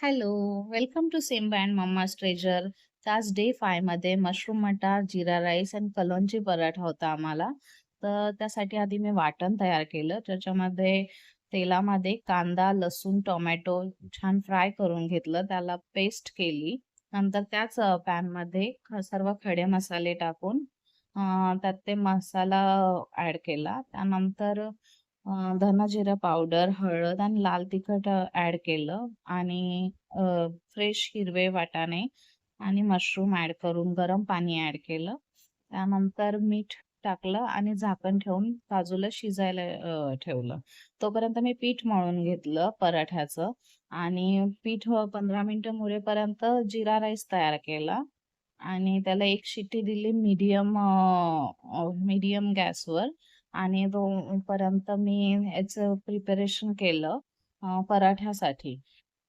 Hello, welcome to Simba and mamma's treasure. तर आज day 5 मध्ये मशरूम मटार, जीरा राईस आणि कलोंजी पराठा होता आम्हाला. तर त्यासाठी आधी मी वाटण तयार केलं. त्याच्यामध्ये तेलामध्ये कांदा, लसूण, टोमॅटो छान फ्राय करून घेतलं. त्याला पेस्ट केली. नंतर त्याच पॅनमध्ये सर्व खडे मसाले टाकून त्यात ते मसाला ॲड केला. त्यानंतर धना जिरा पावडर, हळद आणि लाल तिखट ॲड केलं आणि फ्रेश हिरवे वाटाणे आणि मशरूम ॲड करून गरम पाणी ॲड केलं. त्यानंतर मीठ टाकलं आणि झाकण ठेवून बाजूला शिजायला ठेवलं. तोपर्यंत मी पीठ मळून घेतलं पराठ्याचं आणि पीठ 15 मिनिटं मुरेपर्यंत जीरा राईस तयार केला आणि त्याला एक शिट्टी दिली मीडियम गॅसवर आणि तोपर्यंत मी याचं प्रिपरेशन केलं पराठ्यासाठी.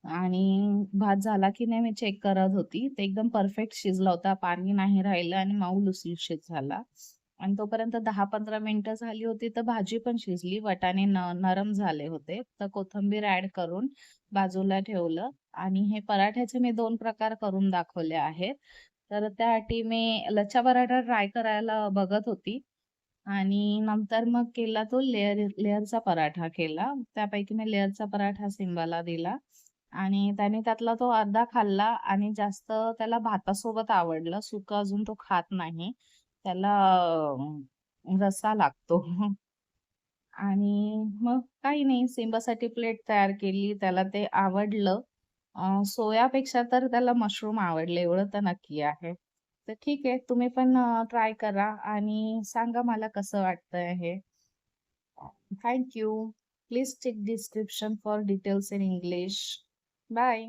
आणि भात झाला की नाही मी चेक करत होती. ते एकदम परफेक्ट शिजला होता. पाणी नाही राहिलं आणि मऊ लुसलुशीत झाला. आणि तोपर्यंत 10-15 मिनिटं झाली होती, तर भाजी पण शिजली. वाटाणे नरम झाले होते. तर कोथिंबीर ॲड करून बाजूला ठेवलं आणि हे पराठ्याचे मी 2 प्रकार करून दाखवले आहेत. तर त्यासाठी मी लच्छा पराठा ट्राय करायला बघत होती. आणि नंतर मग केला तो लेयरचा पराठा केला. त्यापैकी मी लेयरचा पराठा सिंबाला दिला आणि त्याने त्यातला तो अर्धा खाल्ला आणि जास्त त्याला भातासोबत आवडलं. सुकं अजून तो खात नाही. त्याला रस्सा लागतो. आणि मग काही नाही सिंबासाठी प्लेट तयार केली. त्याला ते आवडलं. सोयापेक्षा तर त्याला मशरूम आवडले एवढं तर नक्की आहे. तर ठीक आहे तुम्ही पण ट्राय करा आणि सांगा मला कसं वाटतंय हे. Thank you. Please check description for details in English. Bye.